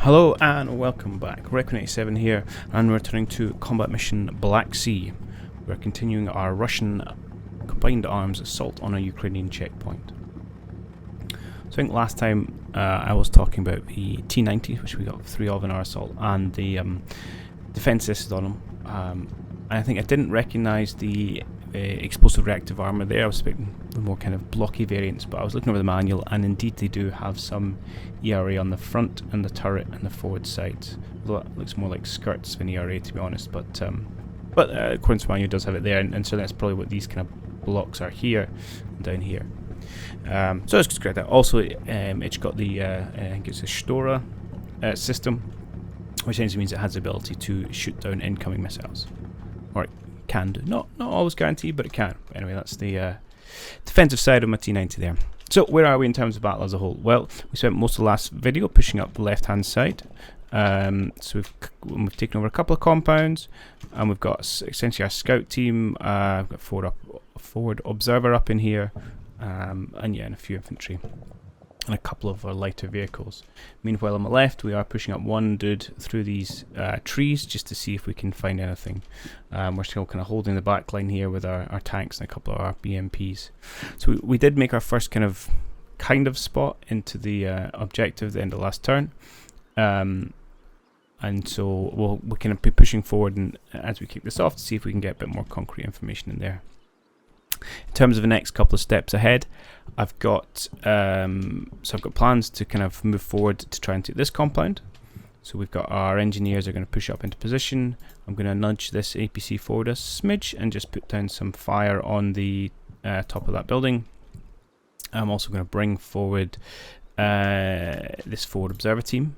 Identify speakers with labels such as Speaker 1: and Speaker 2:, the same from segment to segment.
Speaker 1: Hello and welcome back. Recon87 here, and we're returning to combat mission Black Sea. We're continuing our Russian combined arms assault on a Ukrainian checkpoint. So I think last time I was talking about the T-90, which we got 3 of in our assault, and the defense system on them. And I think I didn't recognise the explosive reactive armour there. I was expecting the more kind of blocky variants, but I was looking over the manual, and indeed they do have some ERA on the front and the turret and the forward sides. Although it looks more like skirts than ERA, to be honest, but according to the manual it does have it there, and so that's probably what these kind of blocks are here and down here. So let's just grab that. Also, it's got the I think it's a Stora system, which essentially means it has the ability to shoot down incoming missiles, or it can do. Not always guaranteed, but it can. Anyway, that's the defensive side of my T-90 there. So where are we in terms of battle as a whole? Well, we spent most of the last video pushing up the left-hand side. So we've taken over a couple of compounds, and we've got essentially our scout team. We've got forward observer up in here, and a few infantry, and a couple of our lighter vehicles. Meanwhile, on the left, we are pushing up one dude through these trees just to see if we can find anything. We're still kind of holding the back line here with our tanks and a couple of our BMPs. So we did make our first kind of spot into the objective at the end of last turn. And so we're kind of pushing forward, and as we kick this off, to see if we can get a bit more concrete information in there. In terms of the next couple of steps ahead, I've got plans to kind of move forward to try and take this compound. So we've got our engineers are going to push up into position. I'm going to nudge this APC forward a smidge and just put down some fire on the top of that building. I'm also going to bring forward this forward observer team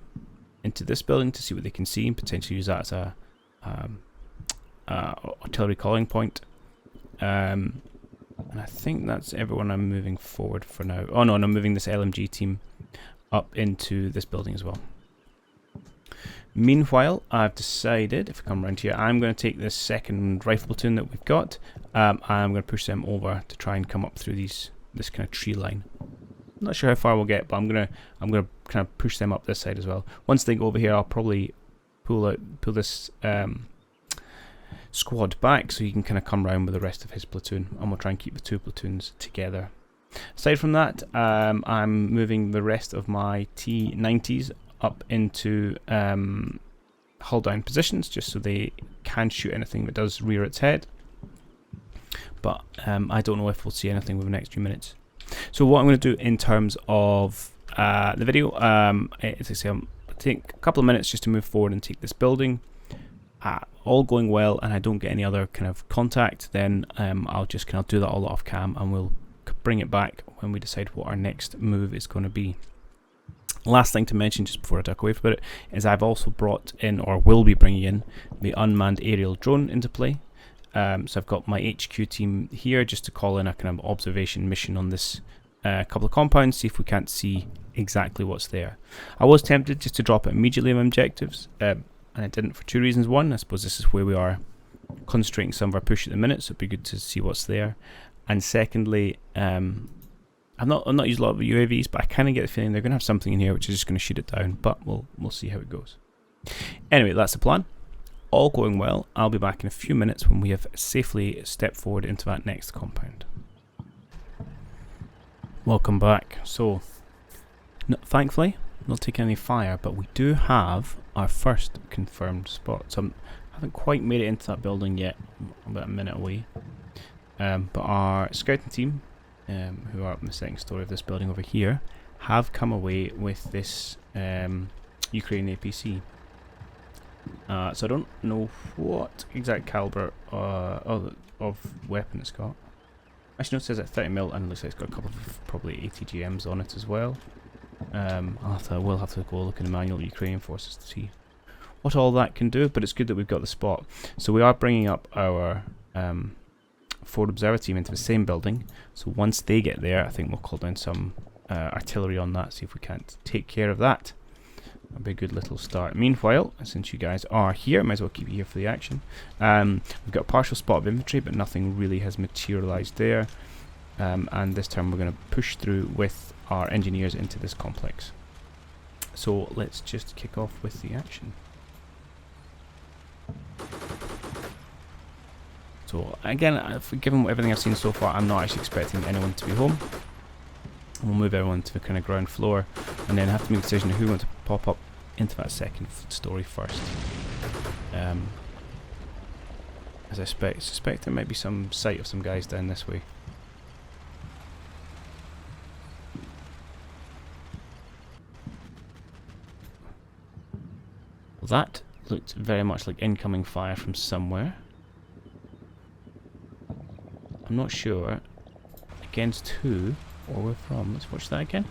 Speaker 1: into this building to see what they can see and potentially use that as a artillery calling point. And I think that's everyone I'm moving forward for now. Oh no, and I'm moving this LMG team up into this building as well. Meanwhile, I've decided, if I come around here, I'm going to take this second rifle platoon that we've got, and I'm going to push them over to try and come up through this kind of tree line. I'm not sure how far we'll get, but I'm gonna kind of push them up this side as well. Once they go over here, I'll probably pull this squad back so he can kind of come round with the rest of his platoon, and we'll try and keep the two platoons together. Aside from that, I'm moving the rest of my T-90s up into hull down positions just so they can shoot anything that does rear its head, but I don't know if we'll see anything within the next few minutes. So what I'm going to do in terms of the video, is I say, I'll take a couple of minutes just to move forward and take this building. All going well, and I don't get any other kind of contact, then I'll just kind of do that all off cam, and we'll bring it back when we decide what our next move is going to be. Last thing to mention, just before I talk away from it, is I've also brought in, or will be bringing in, the unmanned aerial drone into play. So I've got my HQ team here just to call in a kind of observation mission on this couple of compounds, see if we can't see exactly what's there. I was tempted just to drop it immediately on objectives, and I didn't for two reasons. One, I suppose this is where we are concentrating some of our push at the minute, so it'd be good to see what's there. And secondly, I've not used a lot of UAVs, but I kind of get the feeling they're going to have something in here which is just going to shoot it down. But we'll see how it goes. Anyway, that's the plan. All going well. I'll be back in a few minutes when we have safely stepped forward into that next compound. Welcome back. So, thankfully, not taking any fire, but we do have our first confirmed spot. So I haven't quite made it into that building yet. I'm about a minute away. But our scouting team, who are up in the second story of this building over here, have come away with this Ukrainian APC. So I don't know what exact caliber of weapon it's got. Actually, no, it says at 30mm, and it looks like it's got a couple of probably ATGMs on it as well. We'll have to go look in the manual of Ukrainian forces to see what all that can do, but it's good that we've got the spot. So we are bringing up our forward observer team into the same building, so once they get there, I think we'll call down some artillery on that, see if we can't take care of that. That'll be a good little start. Meanwhile, since you guys are here, might as well keep you here for the action. We've got a partial spot of infantry, but nothing really has materialised there. And this time we're going to push through with our engineers into this complex. So let's just kick off with the action. So again, given everything I've seen so far, I'm not actually expecting anyone to be home. We'll move everyone to the kind of ground floor, and then have to make a decision who wants to pop up into that second story first. As I suspect there might be some sight of some guys down this way. Well, that looked very much like incoming fire from somewhere. I'm not sure against who or where from. Let's watch that again.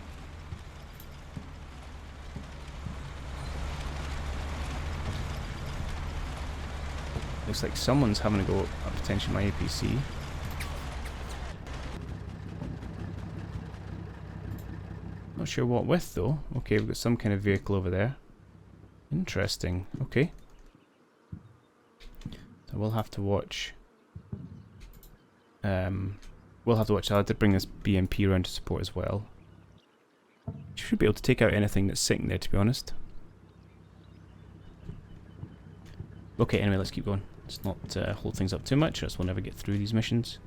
Speaker 1: Looks like someone's having a go at potentially my APC. Not sure what with though. Okay, we've got some kind of vehicle over there. Interesting. Okay. So we'll have to watch. We'll have to watch. I did bring this BMP around to support as well. You should be able to take out anything that's sitting there, to be honest. Okay, anyway, let's keep going. Let's not hold things up too much, or else we'll never get through these missions.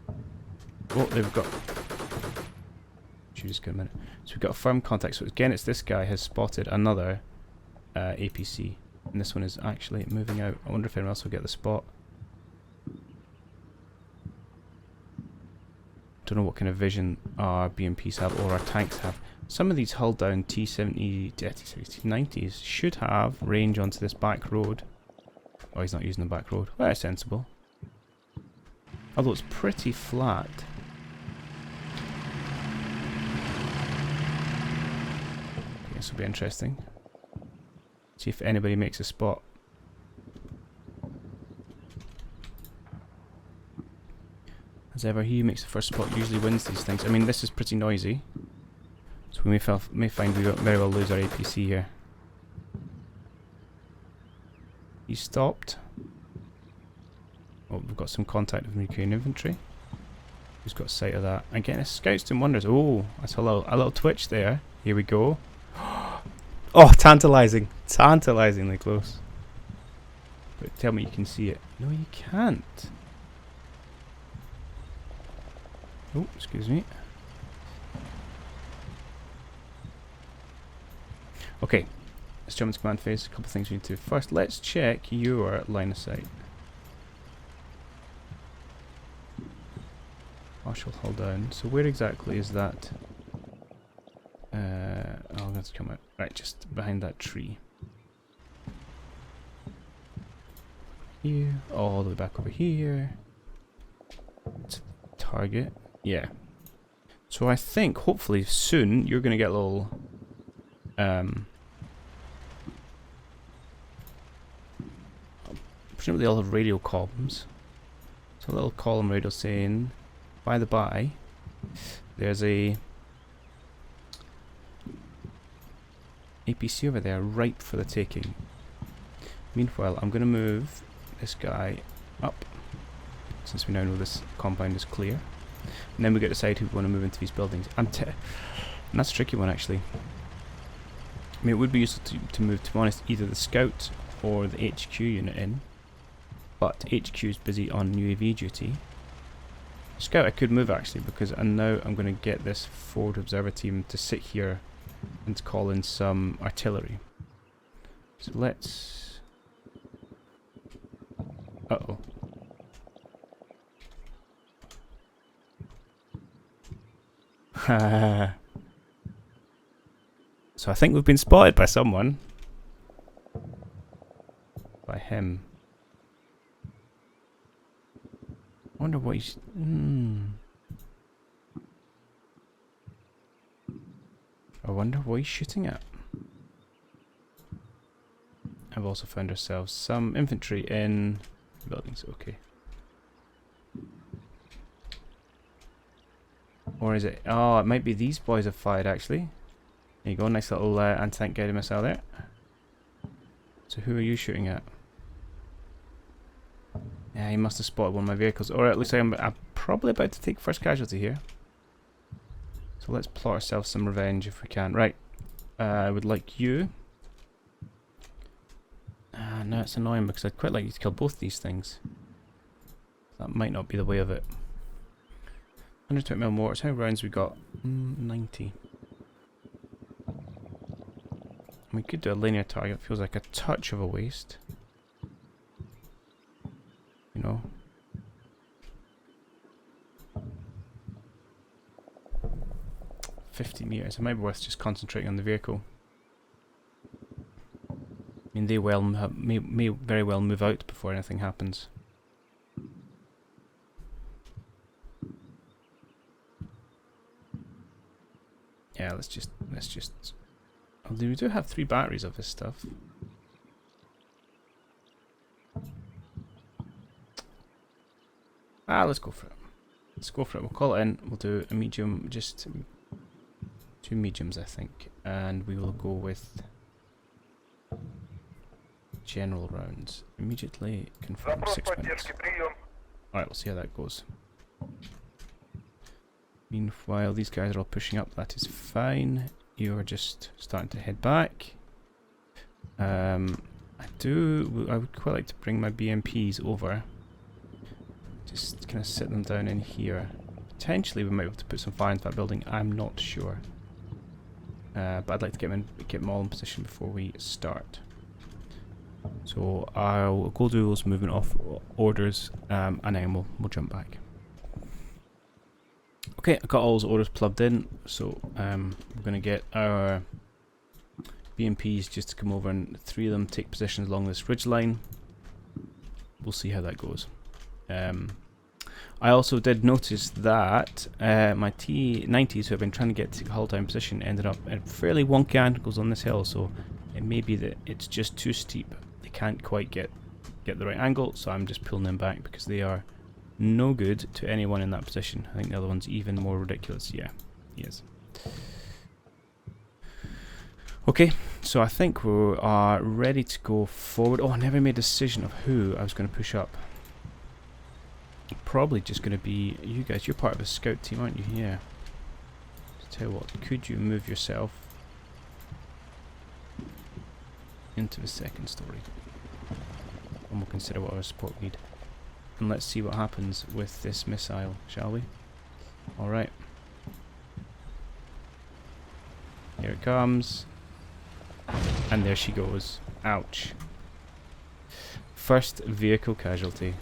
Speaker 1: Oh, there we've got... Just a minute. So we've got a firm contact. So again, it's this guy has spotted another APC. And this one is actually moving out. I wonder if anyone else will get the spot. Don't know what kind of vision our BMPs have or our tanks have. Some of these hull down T-70, T-90s should have range onto this back road. Oh, he's not using the back road. Well, that's sensible. Although it's pretty flat. Okay, this will be interesting. See if anybody makes a spot. As ever, he who makes the first spot usually wins these things. I mean, this is pretty noisy. So we may find we very well lose our APC here. He stopped. Oh, we've got some contact with Ukrainian infantry. Who's got sight of that? Again, it's Scouts doing wonders. Oh, that's a little twitch there. Here we go. Oh, tantalizing. Tantalizingly close. But tell me you can see it. No, you can't. Oh, excuse me. Okay, let's jump into command phase. A couple of things we need to do. First, let's check your line of sight. Partial hull down. So where exactly is that? Oh, that's come out. Right, just behind that tree. Here, all the way back over here. To the target. Yeah. So I think, hopefully, soon, you're going to get a little... presumably they'll have radio columns. So a little column radio saying, by the by, there's a APC over there ripe for the taking. Meanwhile, I'm going to move this guy up, since we now know this compound is clear. And then we get to decide who we want to move into these buildings. And that's a tricky one, actually. I mean, it would be useful to move, to be honest, either the Scout or the HQ unit in. But HQ is busy on UAV duty. Scout I could move, actually, because now I'm going to get this forward observer team to sit here and to call in some artillery. So let's... Uh-oh. So I think we've been spotted by someone. By him. I wonder what he's... I wonder what he's shooting at. I've also found ourselves some infantry in buildings. Okay. Or is it... Oh, it might be these boys have fired, actually. There you go, nice little anti-tank guided missile there. So who are you shooting at? Yeah, he must have spotted one of my vehicles. Or it looks like I'm probably about to take first casualty here. So let's plot ourselves some revenge if we can. Right. I would like you now it's annoying because I'd quite like you to kill both these things. That might not be the way of it. 120mm mortars. How many rounds we got? 90. We could do a linear target. Feels like a touch of a waste. You know. $50 meters. It might be worth just concentrating on the vehicle. I mean, they may very well move out before anything happens. Yeah, let's just. Although we do have 3 batteries of this stuff. Let's go for it. Let's go for it. We'll call it in. We'll do a medium, just 2 mediums, I think, and we will go with general rounds. Immediately confirm 6 minutes. Alright, we'll see how that goes. Meanwhile, these guys are all pushing up. That is fine. You are just starting to head back. I would quite like to bring my BMPs over. Just kind of sit them down in here. Potentially we might be able to put some fire into that building. I'm not sure. But I'd like to get them all in position before we start. So I'll go do those movement off orders, and then we'll jump back. Okay, I've got all those orders plugged in, so we're going to get our BMPs just to come over, and 3 of them take positions along this ridge line. We'll see how that goes. I also did notice that my T-90s, who have been trying to get to hull down position, ended up at fairly wonky angles on this hill, so it may be that it's just too steep. They can't quite get the right angle, so I'm just pulling them back because they are no good to anyone in that position. I think the other one's even more ridiculous. Yeah, he is. Okay, so I think we are ready to go forward. Oh, I never made a decision of who I was going to push up. Probably just going to be you guys. You're part of a scout team, aren't you? Yeah. So tell you what, could you move yourself into the second story? And we'll consider what our support we need. And let's see what happens with this missile, shall we? Alright. Here it comes. And there she goes. Ouch. First vehicle casualty.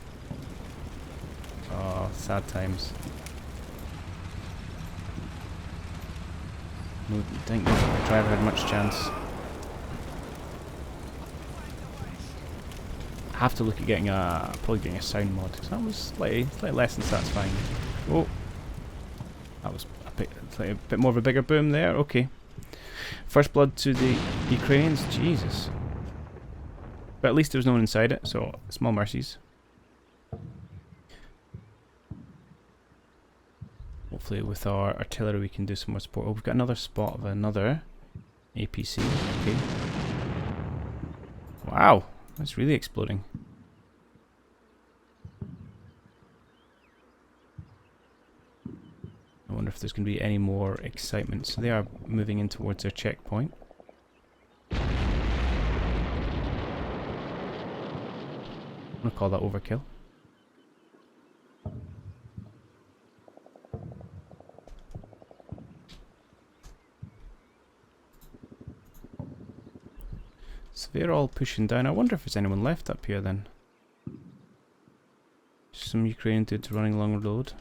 Speaker 1: Oh, sad times. No, didn't think the driver had much chance. I have to look at probably getting a sound mod, because that was slightly less than satisfying. Oh, that was a bit more of a bigger boom there. Okay, first blood to the Ukrainians. Jesus, but at least there was no one inside it, so small mercies. Hopefully, with our artillery, we can do some more support. Oh, we've got another spot of another APC. Okay. Wow. That's really exploding. I wonder if there's going to be any more excitement. So they are moving in towards their checkpoint. I'm going to call that overkill. So they're all pushing down. I wonder if there's anyone left up here then. Some Ukrainian dudes running along the road.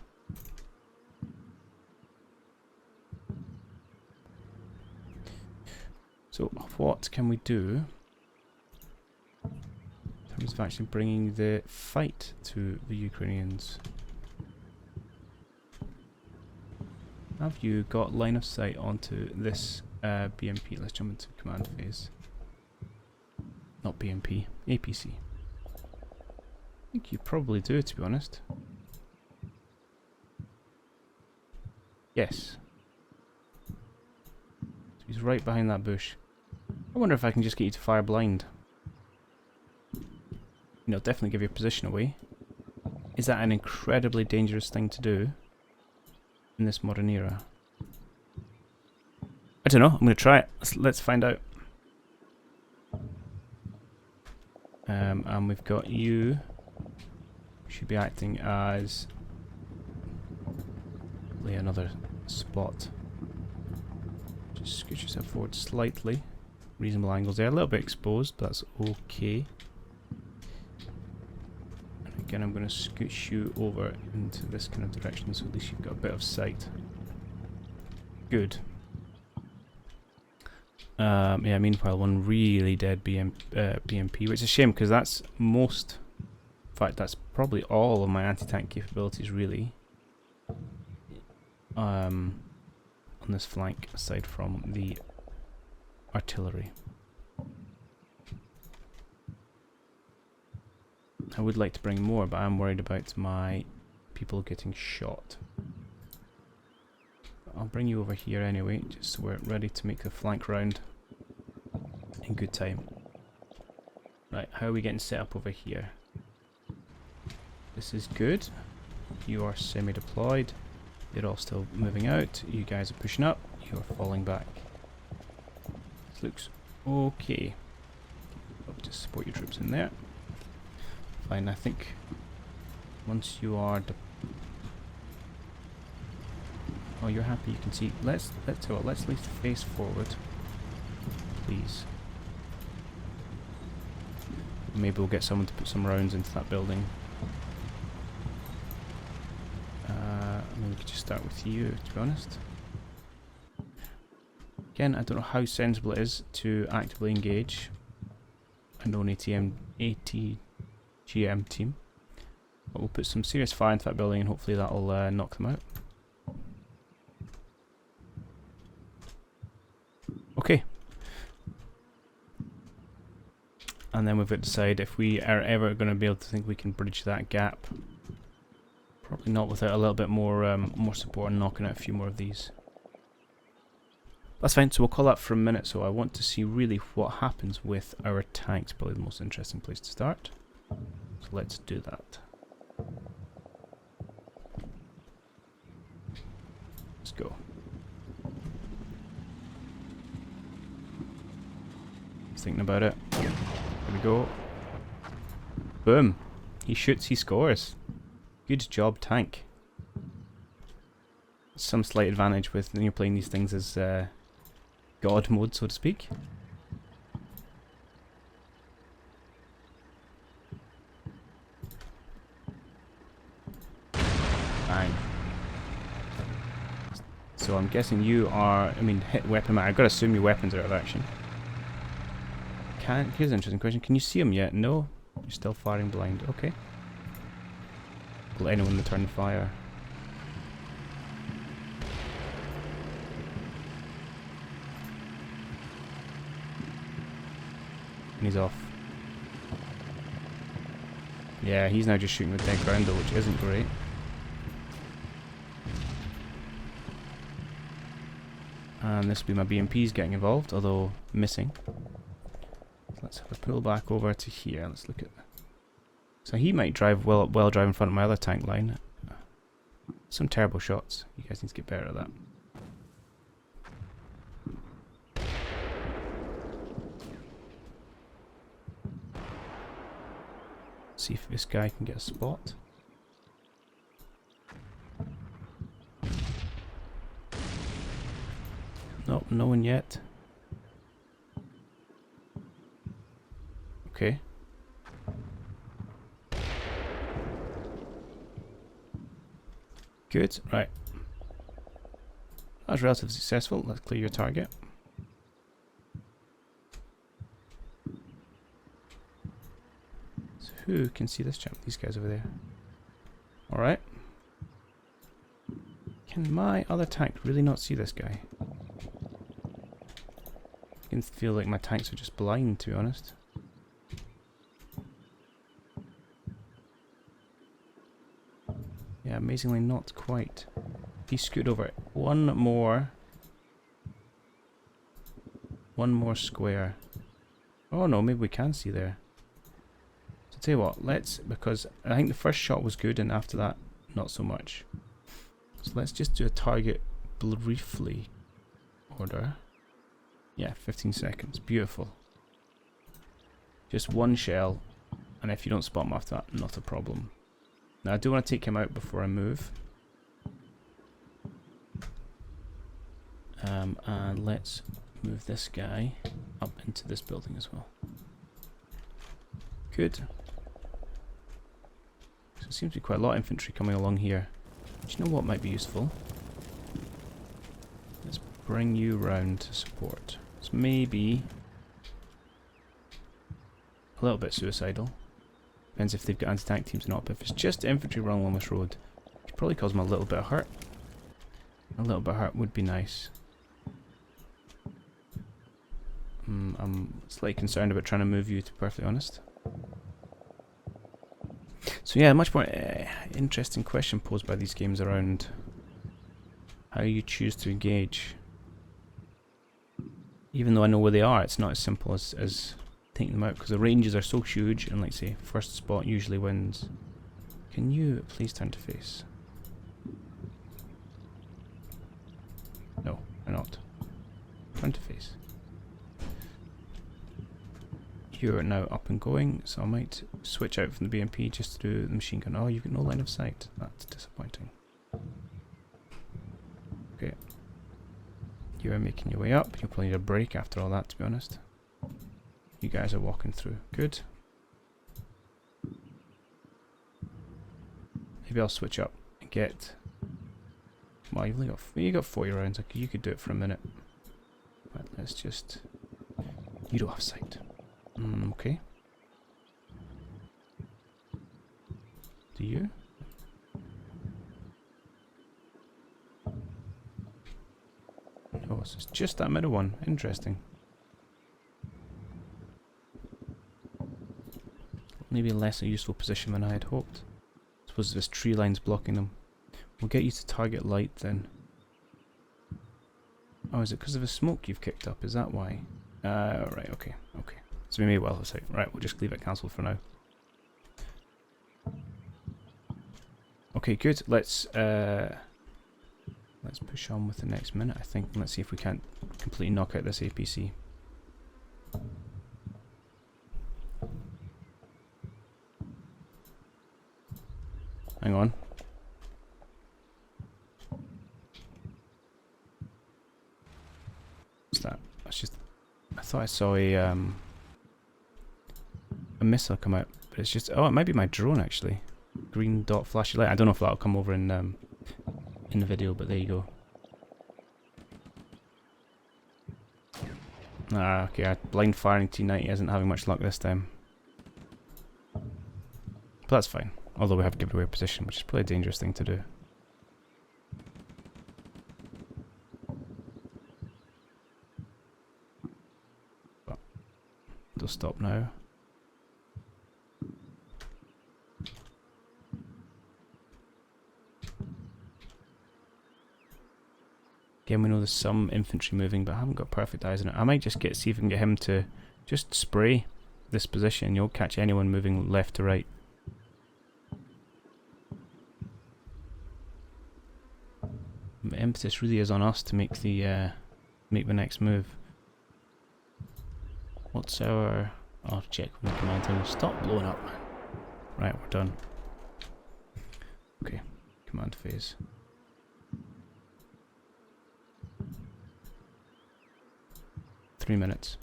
Speaker 1: So what can we do in terms of actually bringing the fight to the Ukrainians? Have you got line of sight onto this BMP? Let's jump into command phase. Not BMP, APC. I think you probably do, to be honest. Yes. So he's right behind that bush. I wonder if I can just get you to fire blind. You know, definitely give your position away. Is that an incredibly dangerous thing to do in this modern era? I don't know. I'm going to try it. Let's find out. And we've got you. Should be acting as another spot. Just scoot yourself forward slightly. Reasonable angles there. A little bit exposed, but that's okay. And again, I'm going to scooch you over into this kind of direction, so at least you've got a bit of sight. Good. Yeah, meanwhile, one really dead BMP, which is a shame because that's most... In fact, that's probably all of my anti-tank capabilities, really. On this flank, aside from the artillery. I would like to bring more, but I'm worried about my people getting shot. I'll bring you over here anyway, just so we're ready to make the flank round in good time. Right, how are we getting set up over here? This is good. You are semi-deployed. They're all still moving out. You guys are pushing up. You are falling back. This looks okay. I'll just support your troops in there. Fine, I think once you are... Oh, you're happy, you can see. Let's at least face forward. Please. Maybe we'll get someone to put some rounds into that building. I mean, we could just start with you, to be honest. Again, I don't know how sensible it is to actively engage a known ATGM team. But we'll put some serious fire into that building and hopefully that'll knock them out. Okay. And then we've got to decide if we are ever going to be able to think we can bridge that gap. Probably not without a little bit more more support and knocking out a few more of these. That's fine, so we'll call that for a minute. So I want to see really what happens with our tanks. Probably the most interesting place to start. So let's do that. Let's go. Thinking about it. Here we go. Boom. He shoots, he scores. Good job, tank. Some slight advantage with when you're playing these things as God mode, so to speak. Bang. So I'm guessing you are, I mean, hit weapon man. I've got to assume your weapons are out of action. Here's an interesting question. Can you see him yet? No. You're still firing blind. Okay. Will anyone return fire? And he's off. Yeah, he's now just shooting with dead ground though, which isn't great. And this will be my BMPs getting involved, although missing. Let's have a pull back over to here. Let's look at... So he might drive well drive in front of my other tank line. Some terrible shots. You guys need to get better at that. See if this guy can get a spot. Nope, no one yet. Okay. Good, right. That was relatively successful. Let's clear your target. So who can see this chap? These guys over there. Alright. Can my other tank really not see this guy? I can feel like my tanks are just blind, to be honest. Yeah, amazingly not quite. He scooted over it. One more square. Oh no, maybe we can see there. So tell you what, because I think the first shot was good and after that, not so much. So let's just do a target briefly order. Yeah, 15 seconds. Beautiful. Just one shell And if you don't spot him after that, not a problem. Now I do want to take him out before I move. And let's move this guy up into this building as well. Good. So there seems to be quite a lot of infantry coming along here. Do you know what might be useful? Let's bring you round to support. It's maybe a little bit suicidal. Depends if they've got anti-tank teams or not, but if it's just infantry running along this road, it could probably cause them a little bit of hurt. A little bit of hurt would be nice. I'm slightly concerned about trying to move you, to be perfectly honest. So yeah, much more interesting question posed by these games around how you choose to engage. Even though I know where they are, it's not as simple as taking them out, because the ranges are so huge, and like say, first spot usually wins. Can you please turn to face? No, why not? Turn to face. You're now up and going, so I might switch out from the BMP just to do the machine gun. Oh, you've got no line of sight. That's disappointing. Okay. You are making your way up. You'll probably need a break after all that, to be honest. You guys are walking through. Good. Maybe I'll switch up and get... Well, you've only got 40 rounds. You could do it for a minute. But let's just... You don't have sight. Okay. Do you? Oh, so it's just that middle one. Interesting. Maybe less a useful position than I had hoped. I suppose this tree line's blocking them. We'll get you to target light then. Oh, is it because of the smoke you've kicked up? Is that why? Right, okay, okay. So we may well have said, right, we'll just leave it cancelled for now. Okay, good. Let's push on with the next minute, I think. Let's see if we can't completely knock out this APC. Hang on. What's that? That's just... I thought I saw a missile come out, but it's just... Oh, it might be my drone, actually. Green dot flashy light. I don't know if that'll come over in the video, but there you go. Ah, okay. Blind firing T90 isn't having much luck this time. But that's fine. Although we have given away a position, which is probably a dangerous thing to do. But they'll stop now. Again, we know there's some infantry moving, but I haven't got perfect eyes on it. I might just see if I can get him to just spray this position. You'll catch anyone moving left to right. The emphasis really is on us to make the next move. What's our... I'll check with the command terminal. Stop blowing up. Right, we're done. Okay, command phase. Three minutes.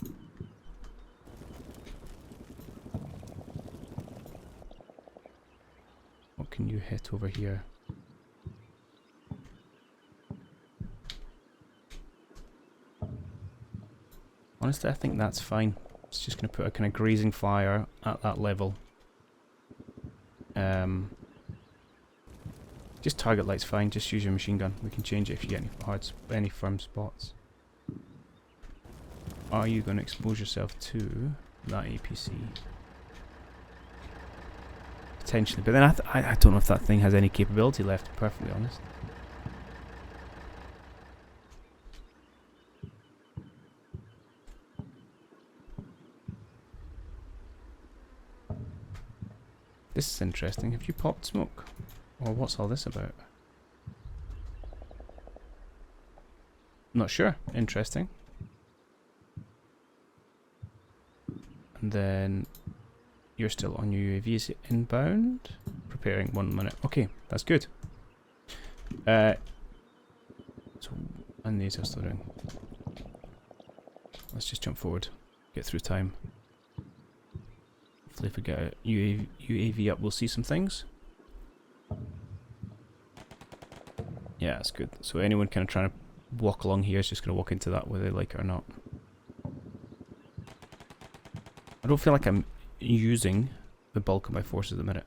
Speaker 1: What can you hit over here? Honestly, I think that's fine. It's just going to put a kind of grazing fire at that level. Just target light's fine. Just use your machine gun. We can change it if you get any firm spots. Are you going to expose yourself to that APC? Potentially, but then I don't know if that thing has any capability left, to be perfectly honest. This is interesting. Have you popped smoke? Or what's all this about? Not sure. Interesting. And then you're still on your UAVs inbound. Preparing 1 minute. Okay, that's good. So, and these are still doing. Let's just jump forward. Get through time. Hopefully if we get a UAV up, we'll see some things. Yeah, that's good. So anyone kind of trying to walk along here is just going to walk into that whether they like it or not. I don't feel like I'm using the bulk of my forces at the minute.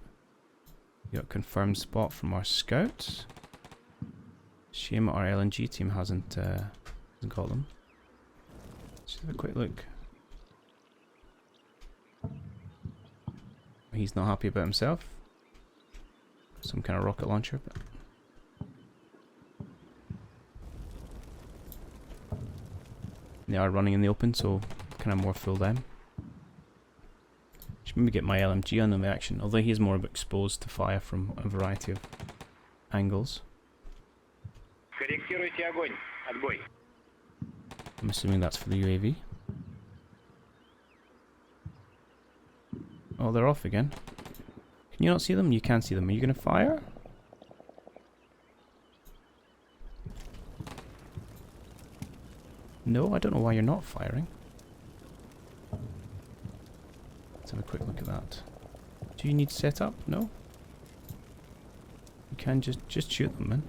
Speaker 1: We got a confirmed spot from our scouts. Shame our LNG team hasn't got them. Let's have a quick look. He's not happy about himself. Some kind of rocket launcher. But they are running in the open, so kind of more fool them. Should maybe get my LMG on them in action, although he is more exposed to fire from a variety of angles. I'm assuming that's for the UAV. Oh, they're off again. Can you not see them? You can see them. Are you going to fire? No, I don't know why you're not firing. Let's have a quick look at that. Do you need setup? No? You can just shoot them, man.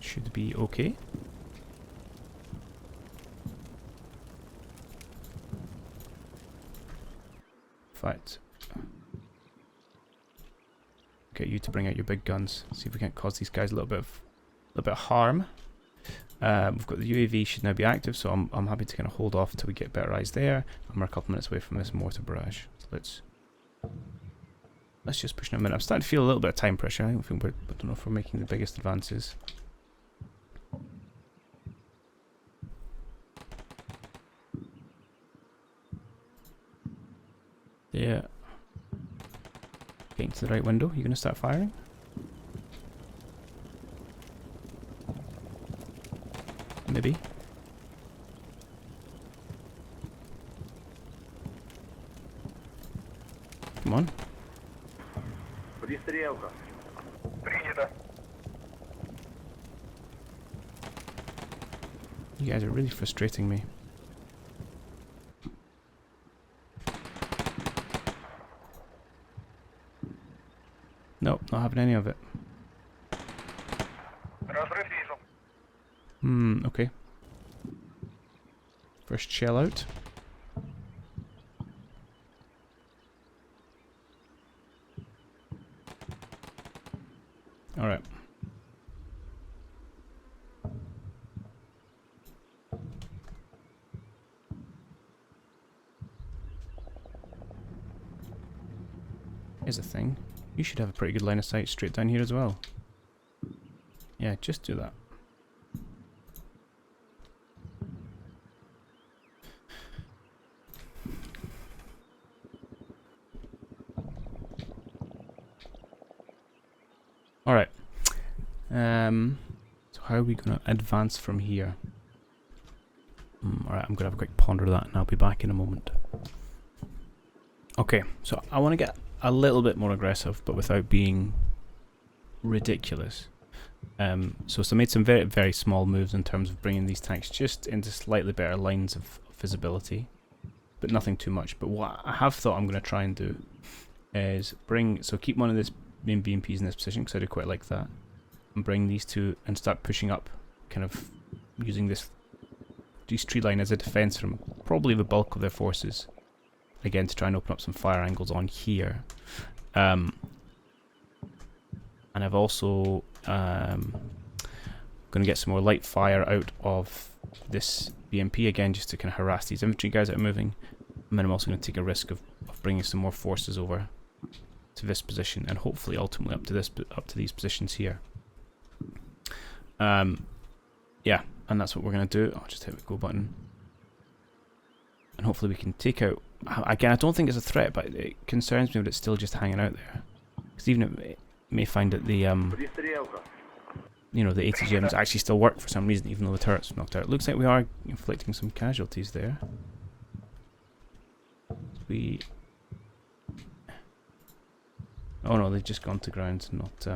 Speaker 1: Should be okay. In fact, get you to bring out your big guns. See if we can't cause these guys a little bit of harm. We've got the UAV should now be active, so I'm happy to kind of hold off until we get better eyes there. And we're a couple minutes away from this mortar barrage. So let's just push in a minute. I'm starting to feel a little bit of time pressure. I don't know if we're making the biggest advances. Yeah. Getting to the right window. You gonna start firing? Maybe. Come on. You guys are really frustrating me. Nope, not having any of it. Okay. First shell out. Alright. Here's the thing. You should have a pretty good line of sight straight down here as well. Yeah, just do that. Alright. So how are we going to advance from here? Alright, I'm going to have a quick ponder of that and I'll be back in a moment. Okay, so I want to get a little bit more aggressive, but without being ridiculous. So I made some very, very small moves in terms of bringing these tanks just into slightly better lines of visibility, but nothing too much. But what I have thought I'm going to try and do is keep one of this main BMPs in this position, because I do quite like that, and bring these two and start pushing up, kind of using this tree line as a defense from probably the bulk of their forces. Again, to try and open up some fire angles on here. And I've also going to get some more light fire out of this BMP again, just to kind of harass these infantry guys that are moving. And then I'm also going to take a risk of bringing some more forces over to this position, and hopefully ultimately up to these positions here. Yeah, and that's what we're going to do. I'll just hit the go button. And hopefully we can take out... Again, I don't think it's a threat, but it concerns me that it's still just hanging out there. Because even it may find that the you know, the ATGMs actually still work for some reason, even though the turret's knocked out. Looks like we are inflicting some casualties there. Oh no, they've just gone to ground, not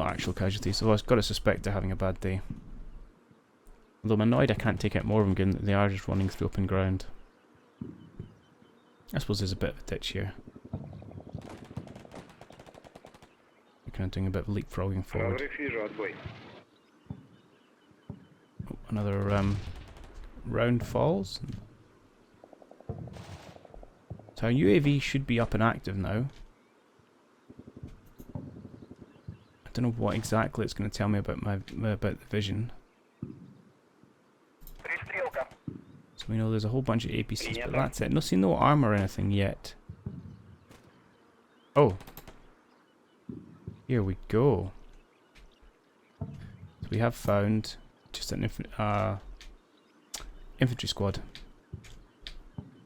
Speaker 1: actual casualties. So I've got to suspect they're having a bad day. Although I'm annoyed I can't take out more of them, given that they are just running through open ground. I suppose there's a bit of a ditch here. We're kind of doing a bit of leapfrogging forward. Oh, another round falls. So our UAV should be up and active now. I don't know what exactly it's going to tell me about about the vision. So we know there's a whole bunch of APCs, but that's it. No armor or anything yet. Oh. Here we go. So we have found just an infantry squad.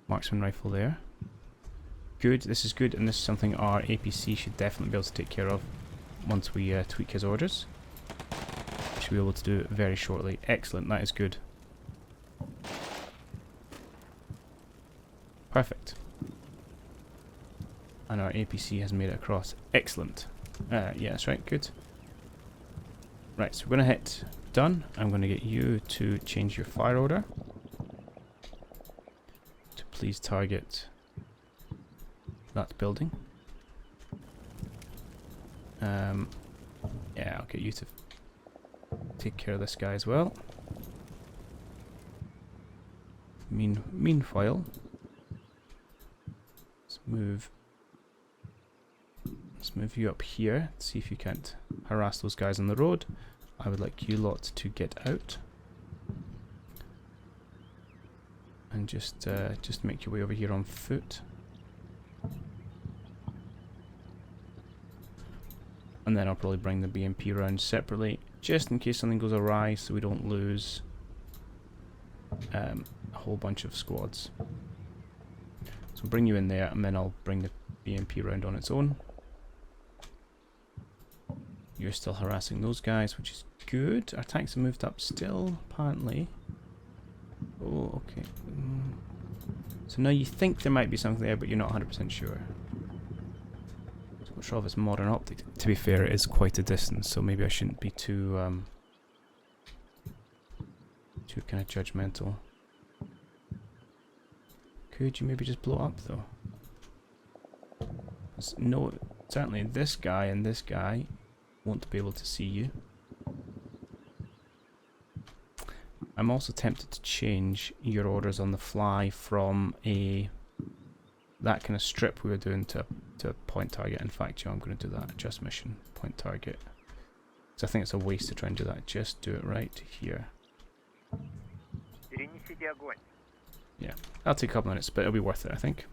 Speaker 1: Marksman rifle there. Good, this is good, and this is something our APC should definitely be able to take care of once we tweak his orders. Should be able to do it very shortly. Excellent, that is good. Perfect. And our APC has made it across. Excellent. Yeah, that's right, good. Right, so we're going to hit done. I'm going to get you to change your fire order. To please target that building. Yeah, I'll get you to take care of this guy as well. Meanwhile, let's move you up here. See if you can't harass those guys on the road. I would like you lot to get out and just make your way over here on foot. And then I'll probably bring the BMP round separately, just in case something goes awry, so we don't lose a whole bunch of squads. So bring you in there, and then I'll bring the BMP round on its own. You're still harassing those guys, which is good. Our tanks have moved up still, apparently. Oh, okay. So now you think there might be something there, but you're not 100% sure. Not sure of its modern optics. To be fair, it is quite a distance, so maybe I shouldn't be too kind of judgmental. Could you maybe just blow up though? No, certainly this guy and this guy won't be able to see you. I'm also tempted to change your orders on the fly from that kind of strip we were doing to point target. In fact, I'm going to do that. Adjust mission, point target. So I think it's a waste to try and do that. Just do it right here. Yeah, that'll take a couple minutes, but it'll be worth it, I think.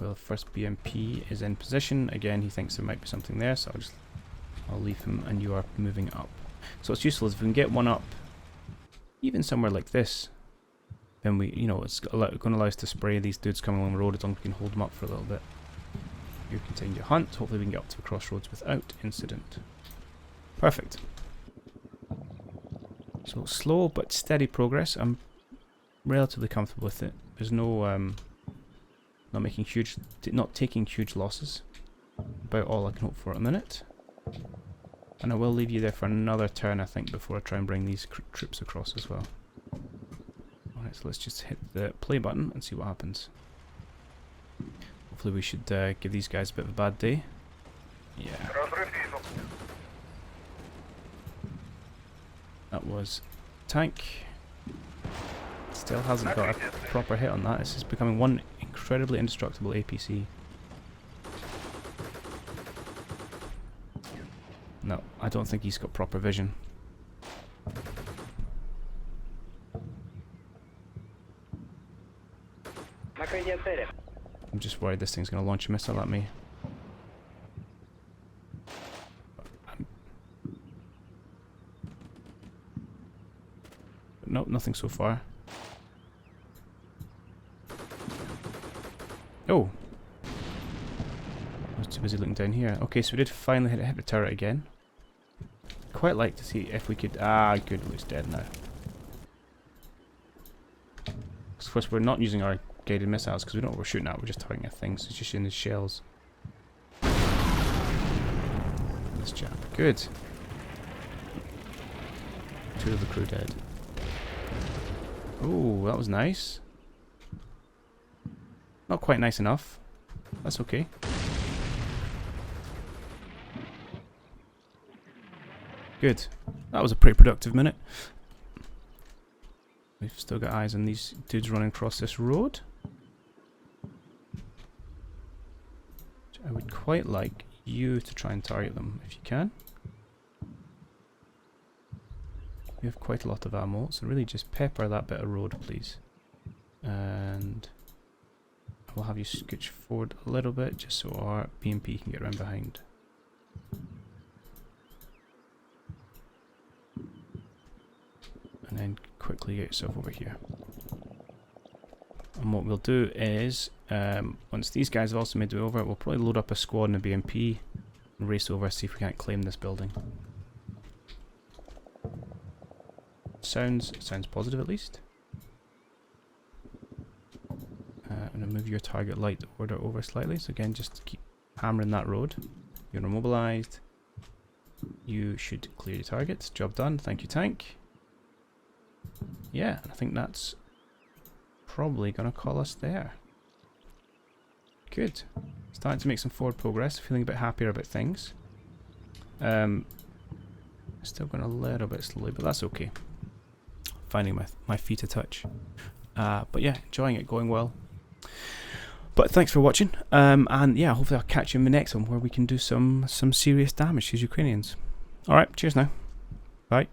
Speaker 1: Well, first BMP is in position. Again, he thinks there might be something there, so I'll leave him, and you are moving up. So what's useful is if we can get one up, even somewhere like this, then it's going to allow us to spray these dudes coming along the road as long as we can hold them up for a little bit. You continue your hunt. Hopefully we can get up to the crossroads without incident. Perfect. So slow but steady progress. I'm relatively comfortable with it. There's no not taking huge losses. About all I can hope for at the minute. And I will leave you there for another turn, I think, before I try and bring these troops across as well. Alright, so let's just hit the play button and see what happens. Hopefully we should give these guys a bit of a bad day. Yeah. That was tank. Still hasn't got a proper hit on that. This is becoming one incredibly indestructible APC. No, I don't think he's got proper vision. I'm just worried this thing's going to launch a missile at me. Nope, nothing so far. Oh. I was too busy looking down here. Okay, so we did finally hit the turret again. Quite like to see if we could... Ah, good, it's dead now. Of course, we're not using our guided missiles because we don't know what we're shooting at. We're just targeting at things. It's just shooting the shells. This chap. Good. 2 of the crew dead. Oh, that was nice. Not quite nice enough. That's okay. Good. That was a pretty productive minute. We've still got eyes on these dudes running across this road. I would quite like you to try and target them if you can. We have quite a lot of ammo, so really just pepper that bit of road, please. And we'll have you scooch forward a little bit just so our BMP can get around behind. And then quickly get yourself over here. And what we'll do is, once these guys have also made their way over, we'll probably load up a squad and a BMP and race over, see if we can't claim this building. Sounds positive at least. I'm going to move your target light order over slightly, so again just keep hammering that road. You're immobilized. You should clear your targets. Job done. Thank you, tank. Yeah, I think that's probably going to call us there. Good. Starting to make some forward progress. Feeling a bit happier about things. Still going a little bit slowly, but that's okay. Finding my feet a touch. But yeah, enjoying it, going well. But thanks for watching. And yeah, hopefully I'll catch you in the next one where we can do some serious damage to these Ukrainians. Alright, cheers now. Bye.